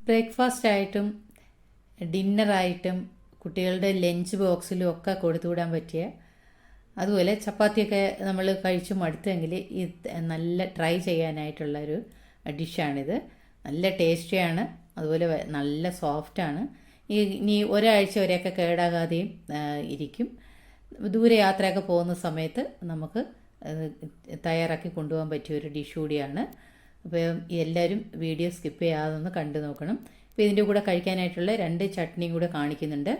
Breakfast ആയിട്ടും ഡിന്നറായിട്ടും കുട്ടികളുടെ lunch ബോക്സിലും ഒക്കെ കൊടുത്തുവിടാൻ പറ്റിയ, അതുപോലെ ചപ്പാത്തിയൊക്കെ നമ്മൾ കഴിച്ച് മടുത്തെങ്കിൽ നല്ല ട്രൈ ചെയ്യാനായിട്ടുള്ളൊരു ഡിഷാണിത്. നല്ല ടേസ്റ്റിയാണ്, അതുപോലെ നല്ല സോഫ്റ്റാണ്. ഇനി ഒരാഴ്ച വരെയൊക്കെ കേടാകാതെയും ഇരിക്കും. ദൂരെ യാത്രയൊക്കെ പോകുന്ന സമയത്ത് നമുക്ക് തയ്യാറാക്കി കൊണ്ടുപോകാൻ പറ്റിയൊരു ഡിഷ് കൂടിയാണ്. അപ്പോൾ എല്ലാവരും വീഡിയോ സ്കിപ്പ് ചെയ്യാതൊന്ന് കണ്ടു നോക്കണം. അപ്പോൾ ഇതിൻ്റെ കൂടെ കഴിക്കാനായിട്ടുള്ള 2 ചട്നിയും കൂടെ കാണിക്കുന്നുണ്ട്.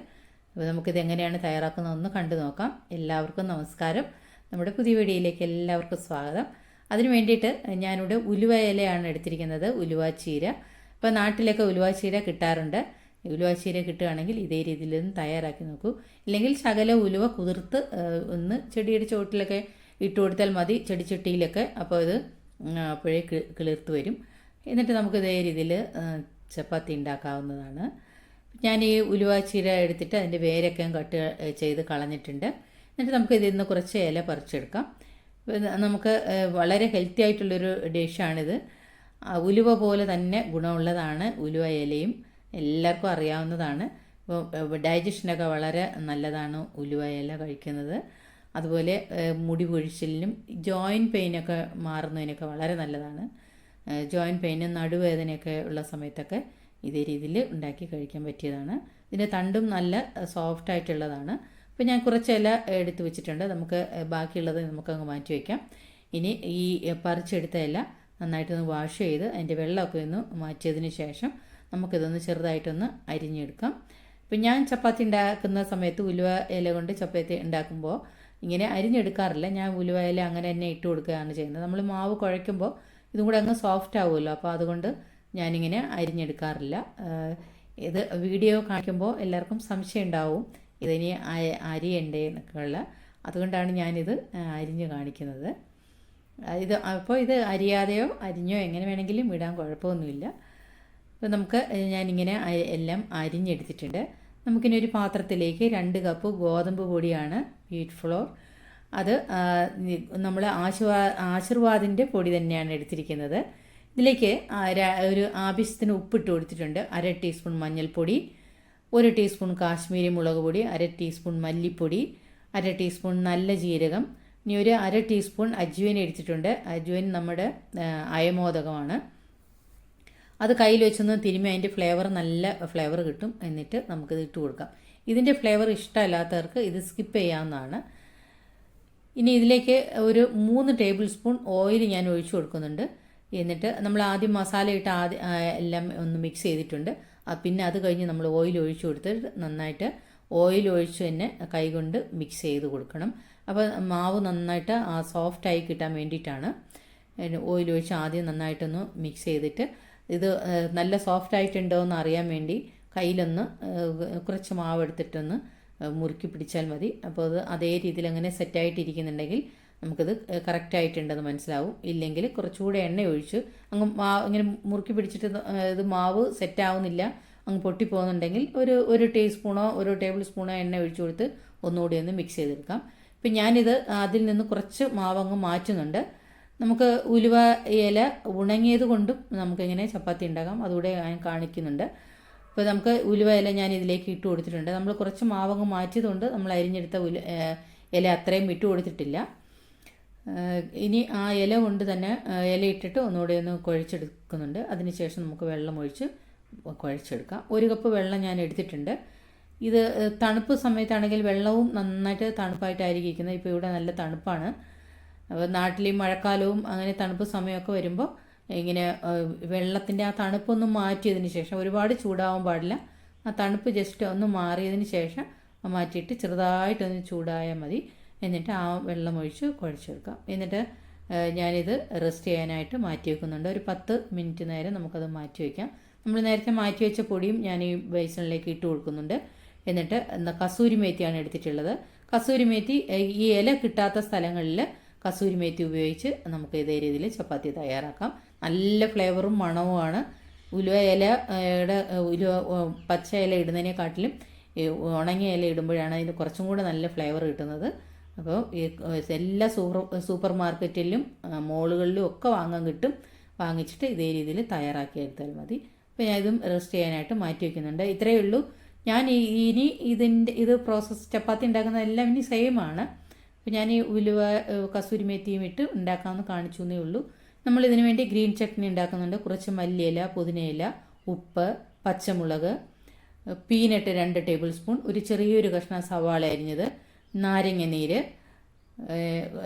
അപ്പോൾ നമുക്കിത് എങ്ങനെയാണ് തയ്യാറാക്കുന്നതെന്ന് കണ്ടു നോക്കാം. എല്ലാവർക്കും നമസ്കാരം. നമ്മുടെ പുതിയ വീഡിയോയിലേക്ക് എല്ലാവർക്കും സ്വാഗതം. അതിന് വേണ്ടിയിട്ട് ഞാനിവിടെ ഉലുവ ഇലയാണ് എടുത്തിരിക്കുന്നത്, ഉലുവ ചീര. ഇപ്പോൾ നാട്ടിലൊക്കെ ഉലുവ ചീര കിട്ടാറുണ്ട്. ഉലുവ ചീര കിട്ടുകയാണെങ്കിൽ ഇതേ രീതിയിലൊന്ന് തയ്യാറാക്കി നോക്കൂ. ഇല്ലെങ്കിൽ ശകല ഉലുവ കുതിർത്ത് ഒന്ന് ചെടിയുടെ ചുവട്ടിലൊക്കെ ഇട്ട് കൊടുത്താൽ മതി, ചെടിച്ചട്ടിയിലൊക്കെ. അപ്പോൾ ഇത് അപ്പോഴേ കിളിർത്ത് വരും. എന്നിട്ട് നമുക്ക് ഇതേ രീതിയിൽ ചപ്പാത്തി ഉണ്ടാക്കാവുന്നതാണ്. ഞാൻ ഈ ഉലുവ ചീര എടുത്തിട്ട് അതിൻ്റെ വേരൊക്കെ കട്ട് ചെയ്ത് കളഞ്ഞിട്ടുണ്ട്. എന്നിട്ട് നമുക്ക് ഇതിൽ നിന്ന് കുറച്ച് ഇല പറിച്ചെടുക്കാം. നമുക്ക് വളരെ ഹെൽത്തി ആയിട്ടുള്ളൊരു ഡിഷാണിത്. ഉലുവ പോലെ തന്നെ ഗുണമുള്ളതാണ് ഉലുവ ഇലയും, എല്ലാവർക്കും അറിയാവുന്നതാണ്. ഇപ്പോൾ ഡൈജഷനൊക്കെ വളരെ നല്ലതാണ് ഉലുവ ഇല കഴിക്കുന്നത്. അതുപോലെ മുടി പൊഴിച്ചിലിനും ജോയിൻറ്റ് പെയിനൊക്കെ മാറുന്നതിനൊക്കെ വളരെ നല്ലതാണ്. ജോയിൻറ്റ് പെയിന്, നടുവേദനയൊക്കെ ഉള്ള സമയത്തൊക്കെ ഇതേ രീതിയിൽ ഉണ്ടാക്കി കഴിക്കാൻ പറ്റിയതാണ്. ഇതിൻ്റെ തണ്ടും നല്ല സോഫ്റ്റ് ആയിട്ടുള്ളതാണ്. അപ്പോൾ ഞാൻ കുറച്ച് ഇല എടുത്ത് വെച്ചിട്ടുണ്ട്. നമുക്ക് ബാക്കിയുള്ളത് നമുക്കങ്ങ് മാറ്റി വയ്ക്കാം. ഇനി ഈ പറിച്ചെടുത്ത ഇല നന്നായിട്ടൊന്ന് വാഷ് ചെയ്ത് അതിൻ്റെ വെള്ളമൊക്കെ ഒന്ന് മാറ്റിയതിന് ശേഷം നമുക്കിതൊന്ന് ചെറുതായിട്ടൊന്ന് അരിഞ്ഞെടുക്കാം. ഇപ്പം ഞാൻ ചപ്പാത്തി ഉണ്ടാക്കുന്ന സമയത്ത് ഉലുവ ഇല കൊണ്ട് ചപ്പാത്തി ഉണ്ടാക്കുമ്പോൾ ഇങ്ങനെ അരിഞ്ഞെടുക്കാറില്ല. ഞാൻ ഉലുവ ഇല അങ്ങനെ തന്നെ ഇട്ട് കൊടുക്കുകയാണ് ചെയ്യുന്നത്. നമ്മൾ മാവ് കുഴയ്ക്കുമ്പോൾ ഇതും കൂടെ അങ്ങ് സോഫ്റ്റ് ആവുമല്ലോ, അപ്പോൾ അതുകൊണ്ട് ഞാനിങ്ങനെ അരിഞ്ഞെടുക്കാറില്ല. ഇത് വീഡിയോ കാണിക്കുമ്പോൾ എല്ലാവർക്കും സംശയം ഉണ്ടാവും ഇതിനി അരിയണ്ടേ എന്നൊക്കെ ഉള്ള, അതുകൊണ്ടാണ് ഞാനിത് അരിഞ്ഞ് കാണിക്കുന്നത്. അപ്പോൾ ഇത് അരിയാതെയോ അരിഞ്ഞോ എങ്ങനെ വേണമെങ്കിലും ഇടാൻ കുഴപ്പമൊന്നുമില്ല. അപ്പോൾ നമുക്ക് ഞാനിങ്ങനെ എല്ലാം അരിഞ്ഞെടുത്തിട്ടുണ്ട്. നമുക്കിനി ഒരു പാത്രത്തിലേക്ക് 2 കപ്പ് ഗോതമ്പ് പൊടിയാണ്, വീറ്റ് ഫ്ലോർ. അത് നമ്മൾ ആശീർവാദിൻ്റെ പൊടി തന്നെയാണ് എടുത്തിരിക്കുന്നത്. ഇതിലേക്ക് ഒരു ആവശ്യത്തിന് ഉപ്പിട്ട് കൊടുത്തിട്ടുണ്ട്. 1/2 ടീസ്പൂൺ മഞ്ഞൾപ്പൊടി, 1 ടീസ്പൂൺ കാശ്മീരി മുളക് പൊടി, 1/2 ടീസ്പൂൺ മല്ലിപ്പൊടി, 1/2 ടീസ്പൂൺ നല്ല ജീരകം, ഇനി ഒരു 1/2 ടീസ്പൂൺ അജ്വൈൻ എടുത്തിട്ടുണ്ട്. അജ്വൈൻ നമ്മുടെ അയമോദകമാണ്. അത് കയ്യിൽ വെച്ചൊന്ന് തിരുമ്മി അതിൻ്റെ ഫ്ലേവർ, നല്ല ഫ്ലേവർ കിട്ടും. എന്നിട്ട് നമുക്കിത് ഇട്ട് കൊടുക്കാം. ഇതിൻ്റെ ഫ്ലേവർ ഇഷ്ടമല്ലാത്തവർക്ക് ഇത് സ്കിപ്പ് ചെയ്യാവുന്നതാണ്. ഇനി ഇതിലേക്ക് ഒരു 3 ടേബിൾ സ്പൂൺ ഓയിൽ ഞാൻ ഒഴിച്ചു കൊടുക്കുന്നുണ്ട്. എന്നിട്ട് നമ്മൾ ആദ്യം മസാല ഇട്ട് എല്ലാം ഒന്ന് മിക്സ് ചെയ്തിട്ടുണ്ട്. പിന്നെ അത് കഴിഞ്ഞ് നമ്മൾ ഓയിൽ ഒഴിച്ചു കൊടുത്തിട്ട് നന്നായിട്ട് ഓയിൽ ഒഴിച്ച് തന്നെ കൈകൊണ്ട് മിക്സ് ചെയ്ത് കൊടുക്കണം. അപ്പോൾ മാവ് നന്നായിട്ട് സോഫ്റ്റായി കിട്ടാൻ വേണ്ടിയിട്ടാണ് ഓയിൽ ഒഴിച്ച് ആദ്യം നന്നായിട്ടൊന്ന് മിക്സ് ചെയ്തിട്ട്, ഇത് നല്ല സോഫ്റ്റ് ആയിട്ടുണ്ടോ എന്ന് അറിയാൻ വേണ്ടി കയ്യിലൊന്ന് കുറച്ച് മാവ് എടുത്തിട്ടൊന്ന് മുറുക്കി പിടിച്ചാൽ മതി. അപ്പോൾ അത് അതേ രീതിയിൽ അങ്ങനെ സെറ്റായിട്ടിരിക്കുന്നുണ്ടെങ്കിൽ നമുക്കിത് കറക്റ്റായിട്ടുണ്ടെന്ന് മനസ്സിലാവും. ഇല്ലെങ്കിൽ കുറച്ചുകൂടെ എണ്ണ ഒഴിച്ച് അങ്ങ് ഇങ്ങനെ മുറുക്കി പിടിച്ചിട്ട് ഇത് മാവ് സെറ്റാവുന്നില്ല, അങ്ങ് പൊട്ടിപ്പോകുന്നുണ്ടെങ്കിൽ ഒരു ടീസ്പൂണോ 1 ടേബിൾ സ്പൂണോ എണ്ണ ഒഴിച്ചു കൊടുത്ത് ഒന്നുകൂടി ഒന്ന് മിക്സ് ചെയ്തെടുക്കാം. ഇപ്പം ഞാനിത് അതിൽ നിന്ന് കുറച്ച് മാവ് അങ്ങ് മാറ്റുന്നുണ്ട്. നമുക്ക് ഉലുവ ഇല ഉണങ്ങിയത് കൊണ്ടും നമുക്കിങ്ങനെ ചപ്പാത്തി ഉണ്ടാക്കാം, അതുകൂടെ ഞാൻ കാണിക്കുന്നുണ്ട്. അപ്പോൾ നമുക്ക് ഉലുവ ഇല ഞാൻ ഇതിലേക്ക് ഇട്ട് കൊടുത്തിട്ടുണ്ട്. നമ്മൾ കുറച്ച് മാവങ്ങ് മാറ്റിയതുകൊണ്ട് നമ്മൾ അരിഞ്ഞെടുത്ത ഇല അത്രയും ഇട്ട് കൊടുത്തിട്ടില്ല. ഇനി ആ ഇല കൊണ്ട് തന്നെ ഇല ഇട്ടിട്ട് ഒന്നുകൂടെ ഒന്ന് കുഴച്ചെടുക്കുന്നുണ്ട്. അതിനുശേഷം നമുക്ക് വെള്ളം ഒഴിച്ച് കുഴച്ചെടുക്കാം. 1 കപ്പ് വെള്ളം ഞാൻ എടുത്തിട്ടുണ്ട്. ഇത് തണുപ്പ് സമയത്താണെങ്കിൽ വെള്ളവും നന്നായിട്ട് തണുപ്പായിട്ടായിരിക്കും ഇരിക്കുന്നത്. ഇപ്പോൾ ഇവിടെ നല്ല തണുപ്പാണ്. അപ്പോൾ നാട്ടിൽ മഴക്കാലവും അങ്ങനെ തണുപ്പ് സമയമൊക്കെ വരുമ്പോൾ ഇങ്ങനെ വെള്ളത്തിൻ്റെ ആ തണുപ്പൊന്ന് മാറ്റിയതിന് ശേഷം, ഒരുപാട് ചൂടാവാൻ പാടില്ല, ആ തണുപ്പ് ജസ്റ്റ് ഒന്ന് മാറിയതിന് ശേഷം മാറ്റിയിട്ട് ചെറുതായിട്ടൊന്ന് ചൂടായാൽ മതി. എന്നിട്ട് ആ വെള്ളം ഒഴിച്ച് കുഴച്ചെടുക്കാം. എന്നിട്ട് ഞാനിത് റെസ്റ്റ് ചെയ്യാനായിട്ട് മാറ്റി വെക്കുന്നുണ്ട്. ഒരു 10 മിനിറ്റ് നേരം നമുക്കത് മാറ്റി വയ്ക്കാം. നമ്മൾ നേരത്തെ മാറ്റി വെച്ച പൊടിയും ഞാൻ ഈ ബേസണിലേക്ക് ഇട്ട് കൊടുക്കുന്നുണ്ട്. എന്നിട്ട് കസൂരി മേത്തിയാണ് എടുത്തിട്ടുള്ളത്. കസൂരി മേത്തി ഈ ഇല കിട്ടാത്ത സ്ഥലങ്ങളിൽ കസൂരി മേത്തി ഉപയോഗിച്ച് നമുക്ക് ഇതേ രീതിയിൽ ചപ്പാത്തി തയ്യാറാക്കാം. നല്ല ഫ്ലേവറും മണവുമാണ്. ഉലുവ ഇലയുടെ പച്ച ഇല ഇടുന്നതിനെക്കാട്ടിലും ഉണങ്ങിയ ഇല ഇടുമ്പോഴാണ് അതിന് കുറച്ചും കൂടെ നല്ല ഫ്ലേവർ കിട്ടുന്നത്. അപ്പോൾ എല്ലാ സൂപ്പർ മാർക്കറ്റിലും മോളുകളിലും ഒക്കെ വാങ്ങാൻ കിട്ടും. വാങ്ങിച്ചിട്ട് ഇതേ രീതിയിൽ തയ്യാറാക്കി എടുത്താൽ മതി. അപ്പോൾ ഞാൻ ഇതും റെസ്റ്റ് ചെയ്യാനായിട്ട് മാറ്റി വയ്ക്കുന്നുണ്ട്. ഇത്രയേ ഉള്ളൂ. ഞാൻ ഇനി ഇത് പ്രോസസ്സ് ചപ്പാത്തി ഉണ്ടാക്കുന്നതെല്ലാം ഇനി സെയിം ആണ്. അപ്പോൾ ഞാൻ ഈ ഉലുവ കസൂരി മേത്തിയും ഇട്ട് ഉണ്ടാക്കാമെന്ന് കാണിച്ചു എന്നേ ഉള്ളൂ. നമ്മളിതിനു വേണ്ടി ഗ്രീൻ ചട്നി ഉണ്ടാക്കുന്നുണ്ട്. കുറച്ച് മല്ലിയില, പുതിനയില, ഉപ്പ്, പച്ചമുളക്, പീനട്ട് 2 ടേബിൾ സ്പൂൺ, ഒരു ചെറിയൊരു കഷ്ണം സവാള അരിഞ്ഞത്, നാരങ്ങ നീര്,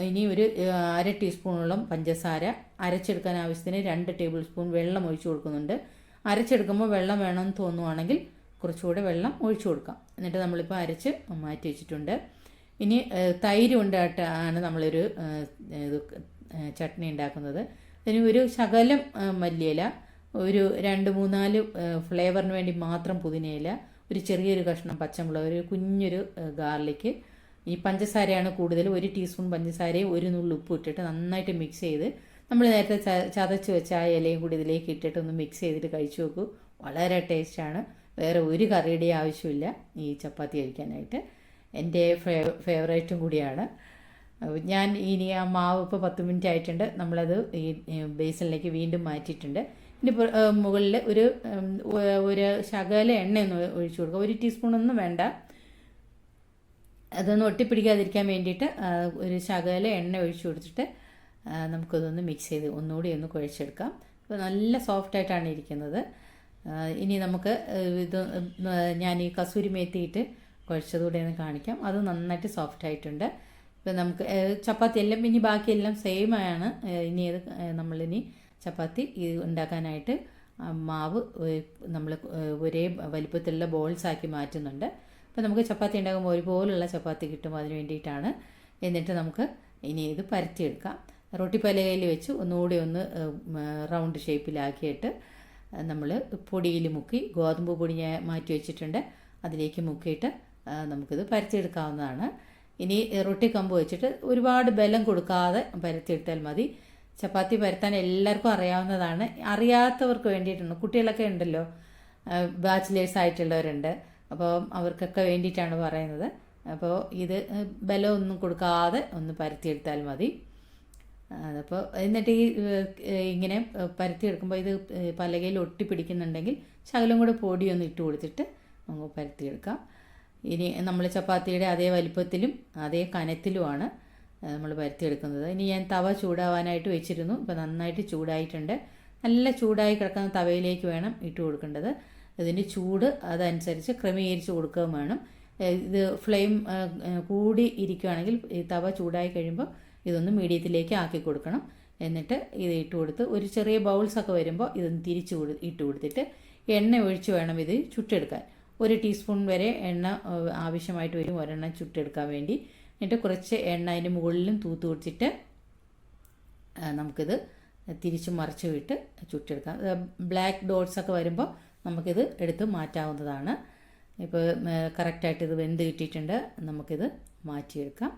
ഇനി ഒരു 1/2 ടീസ്പൂണോളം പഞ്ചസാര, അരച്ചെടുക്കാൻ ആവശ്യത്തിന് 2 ടേബിൾ സ്പൂൺ വെള്ളം ഒഴിച്ചു കൊടുക്കുന്നുണ്ട്. അരച്ചെടുക്കുമ്പോൾ വെള്ളം വേണമെന്ന് തോന്നുവാണെങ്കിൽ കുറച്ചുകൂടെ വെള്ളം ഒഴിച്ചു കൊടുക്കാം. എന്നിട്ട് നമ്മളിപ്പോൾ അരച്ച് മാറ്റി വെച്ചിട്ടുണ്ട്. ഇനി തൈര് കൊണ്ടാണ് നമ്മളൊരു ഇത് ചട്നി ഉണ്ടാക്കുന്നത്. അതിന് ഒരു ശകലം മല്ലിയില, ഒരു 2-3-4 ഫ്ലേവറിന് വേണ്ടി മാത്രം പുതിനയില, ഒരു ചെറിയൊരു കഷ്ണം പച്ചമുളക്, ഒരു കുഞ്ഞൊരു ഗാർലിക്ക്. ഈ പഞ്ചസാരയാണ് കൂടുതൽ. 1 ടീസ്പൂൺ പഞ്ചസാരയും 1 നുള്ളി ഉപ്പ് ഇട്ടിട്ട് നന്നായിട്ട് മിക്സ് ചെയ്ത് നമ്മൾ നേരത്തെ ചതച്ച് വെച്ച ആ ഇലയും കൂടി ഇതിലേക്ക് ഇട്ടിട്ട് ഒന്ന് മിക്സ് ചെയ്തിട്ട് കഴിച്ചു നോക്കൂ. വളരെ ടേസ്റ്റാണ്. വേറെ ഒരു കറിയുടെ ആവശ്യമില്ല ഈ ചപ്പാത്തി കഴിക്കാനായിട്ട്. എൻ്റെ ഫേവറേറ്റും കൂടിയാണ്. ഞാൻ ഇനി ആ മാവ് ഇപ്പോൾ 10 മിനിറ്റ് ആയിട്ടുണ്ട്. നമ്മളത് ഈ ബേസിനിലേക്ക് വീണ്ടും മാറ്റിയിട്ടുണ്ട്. ഇനി മുകളിൽ ഒരു ശകല എണ്ണയൊന്ന് ഒഴിച്ചു കൊടുക്കുക. 1 ടീസ്പൂണൊന്നും വേണ്ട. അതൊന്ന് ഒട്ടിപ്പിടിക്കാതിരിക്കാൻ വേണ്ടിയിട്ട് ഒരു ശകല എണ്ണ ഒഴിച്ചു കൊടുത്തിട്ട് നമുക്കതൊന്ന് മിക്സ് ചെയ്ത് ഒന്നുകൂടി ഒന്ന് കുഴച്ചെടുക്കാം. അപ്പോൾ നല്ല സോഫ്റ്റായിട്ടാണ് ഇരിക്കുന്നത്. ഇനി നമുക്ക് ഇത് ഞാൻ ഈ കസൂരി മേത്തിയിട്ട് കുഴച്ചതുകൂടെ ഒന്ന് കാണിക്കാം. അത് നന്നായിട്ട് സോഫ്റ്റായിട്ടുണ്ട്. ഇപ്പോൾ നമുക്ക് ചപ്പാത്തി എല്ലാം ഇനി ബാക്കിയെല്ലാം സെയിം ആണ്. ഇനി അത് നമ്മളിനി ചപ്പാത്തി ഉണ്ടാക്കാനായിട്ട് മാവ് നമ്മൾ ഒരേ വലിപ്പത്തിലുള്ള ബോൾസാക്കി മാറ്റുന്നുണ്ട്. അപ്പോൾ നമുക്ക് ചപ്പാത്തി ഉണ്ടാക്കുമ്പോൾ ഒരുപോലുള്ള ചപ്പാത്തി കിട്ടും. അതിന് വേണ്ടിയിട്ടാണ്. എന്നിട്ട് നമുക്ക് ഇനി ഇത് പരത്തിയെടുക്കാം. റൊട്ടിപ്പലകയിൽ വെച്ച് ഒന്നുകൂടി ഒന്ന് റൗണ്ട് ഷേപ്പിലാക്കിയിട്ട് നമ്മൾ പൊടിയിൽ മുക്കി, ഗോതമ്പ് പൊടി ഞാൻ മാറ്റി വെച്ചിട്ടുണ്ട്, അതിലേക്ക് മുക്കിയിട്ട് നമുക്കിത് പരത്തിയെടുക്കാവുന്നതാണ്. ഇനി റൊട്ടി കമ്പ് വെച്ചിട്ട് ഒരുപാട് ബലം കൊടുക്കാതെ പരത്തിയെടുത്താൽ മതി. ചപ്പാത്തി പരത്താൻ എല്ലാവർക്കും അറിയാവുന്നതാണ്. അറിയാത്തവർക്ക് വേണ്ടിയിട്ടുണ്ട്. കുട്ടികളൊക്കെ ഉണ്ടല്ലോ, ബാച്ചിലേഴ്സ് ആയിട്ടുള്ളവരുണ്ട്. അപ്പോൾ അവർക്കൊക്കെ വേണ്ടിയിട്ടാണ് പറയുന്നത്. അപ്പോൾ ഇത് ബലമൊന്നും കൊടുക്കാതെ ഒന്ന് പരത്തിയെടുത്താൽ മതി. അപ്പോൾ എന്നിട്ട് ഇങ്ങനെ പരത്തിയെടുക്കുമ്പോൾ ഇത് പലകയിൽ ഒട്ടിപ്പിടിക്കുന്നുണ്ടെങ്കിൽ ശകലം കൂടെ പൊടിയൊന്ന് ഇട്ട് കൊടുത്തിട്ട് നമുക്ക് പരത്തിയെടുക്കാം. ഇനി നമ്മൾ ചപ്പാത്തിയുടെ അതേ വലിപ്പത്തിലും അതേ കനത്തിലുമാണ് നമ്മൾ പരത്തിയെടുക്കുന്നത്. ഇനി ഞാൻ തവ ചൂടാവാനായിട്ട് വെച്ചിരുന്നു. ഇപ്പോൾ നന്നായിട്ട് ചൂടായിട്ടുണ്ട്. നല്ല ചൂടായി കിടക്കുന്ന തവയിലേക്ക് വേണം ഇട്ട് കൊടുക്കേണ്ടത്. ഇതിൻ്റെ ചൂട് അതനുസരിച്ച് ക്രമീകരിച്ച് കൊടുക്കുകയും വേണം. ഇത് ഫ്ലെയിം കൂടി ഇരിക്കുകയാണെങ്കിൽ ഈ തവ ചൂടായി കഴിയുമ്പോൾ ഇതൊന്ന് മീഡിയത്തിലേക്ക് ആക്കി കൊടുക്കണം. എന്നിട്ട് ഇത് ഇട്ട് കൊടുത്ത് ഒരു ചെറിയ ബൗൾസൊക്കെ വരുമ്പോൾ ഇതൊന്ന് തിരിച്ച് ഇട്ട് കൊടുത്തിട്ട് എണ്ണ ഒഴിച്ച് വേണം ഇത് ചുട്ടെടുക്കാൻ. 1 ടീസ്പൂൺ വരെ എണ്ണ ആവശ്യമായിട്ട് വരും ഒരെണ്ണം ചുട്ടെടുക്കാൻ വേണ്ടി. എന്നിട്ട് കുറച്ച് എണ്ണ അതിൻ്റെ മുകളിലും തൂത്ത് കൊടുത്തിട്ട് നമുക്കിത് തിരിച്ച് മറിച്ച് വിട്ട് ചുട്ടെടുക്കാം. ബ്ലാക്ക് ഡോട്ട്സൊക്കെ വരുമ്പോൾ നമുക്കിത് എടുത്ത് മാറ്റാവുന്നതാണ്. ഇപ്പോൾ കറക്റ്റായിട്ട് ഇത് വെന്ത് കിട്ടിയിട്ടുണ്ട്. നമുക്കിത് മാറ്റിയെടുക്കാം.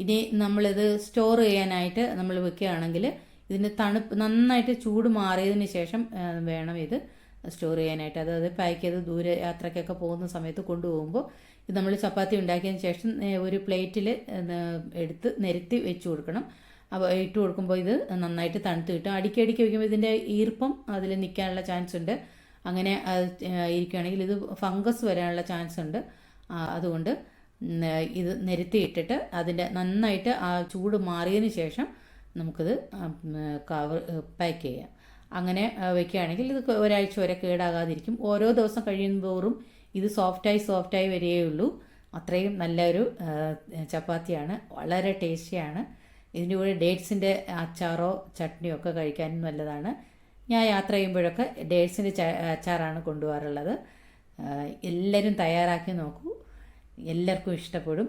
ഇനി നമ്മളിത് സ്റ്റോർ ചെയ്യാനായിട്ട് നമ്മൾ വെക്കുകയാണെങ്കിൽ ഇതിൻ്റെ തണുപ്പ് നന്നായിട്ട് ചൂട് മാറിയതിന് ശേഷം വേണം ഇത് സ്റ്റോർ ചെയ്യാനായിട്ട്. അതായത് പാക്ക് ചെയ്ത് ദൂരെ യാത്രയ്ക്കൊക്കെ പോകുന്ന സമയത്ത് കൊണ്ടുപോകുമ്പോൾ ഇത് നമ്മൾ ചപ്പാത്തി ഉണ്ടാക്കിയതിന് ശേഷം ഒരു പ്ലേറ്റിൽ എടുത്ത് നിരത്തി വെച്ച് കൊടുക്കണം. അപ്പോൾ ഇട്ട് കൊടുക്കുമ്പോൾ ഇത് നന്നായിട്ട് തണുത്ത് കിട്ടും. അടിക്കടിക്ക് വയ്ക്കുമ്പോൾ ഇതിൻ്റെ ഈർപ്പം അതിൽ നിൽക്കാനുള്ള ചാൻസ് ഉണ്ട്. അങ്ങനെ ഇരിക്കുകയാണെങ്കിൽ ഇത് ഫംഗസ് വരാനുള്ള ചാൻസ് ഉണ്ട്. അതുകൊണ്ട് ഇത് നിരത്തിയിട്ടിട്ട് അതിൻ്റെ നന്നായിട്ട് ആ ചൂട് മാറിയതിന് ശേഷം നമുക്കിത് പാക്ക് ചെയ്യാം. അങ്ങനെ വയ്ക്കുകയാണെങ്കിൽ ഇത് ഒരാഴ്ച വരെ കേടാകാതിരിക്കും. ഓരോ ദിവസം കഴിയുമ്പോഴും ഇത് സോഫ്റ്റായി വരികയുള്ളൂ. അത്രയും നല്ലൊരു ചപ്പാത്തിയാണ്. വളരെ ടേസ്റ്റിയാണ്. ഇതിൻ്റെ കൂടെ ഡേറ്റ്സിൻ്റെ അച്ചാറോ ചട്നിയോ ഒക്കെ കഴിക്കാനും നല്ലതാണ്. ഞാൻ യാത്ര ചെയ്യുമ്പോഴൊക്കെ ഡേറ്റ്സിൻ്റെ അച്ചാറാണ് കൊണ്ടുപോകാറുള്ളത്. എല്ലാവരും തയ്യാറാക്കി നോക്കൂ, എല്ലാവർക്കും ഇഷ്ടപ്പെടും.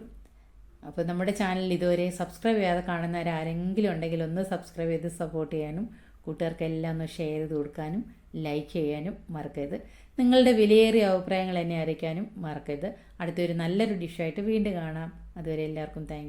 അപ്പോൾ നമ്മുടെ ചാനൽ ഇതുവരെ സബ്സ്ക്രൈബ് ചെയ്യാതെ കാണുന്നവരാരെങ്കിലും ഉണ്ടെങ്കിൽ ഒന്ന് സബ്സ്ക്രൈബ് ചെയ്ത് സപ്പോർട്ട് ചെയ്യാനും കൂട്ടുകാർക്കെല്ലാം ഒന്ന് ഷെയർ ചെയ്ത് കൊടുക്കാനും ലൈക്ക് ചെയ്യാനും മറക്കരുത്. നിങ്ങളുടെ വിലയേറിയ അഭിപ്രായങ്ങൾ എന്നെ അറിയിക്കാനും മറക്കരുത്. അടുത്തൊരു നല്ലൊരു ഡിഷായിട്ട് വീണ്ടും കാണാം. അതുവരെ എല്ലാവർക്കും താങ്ക്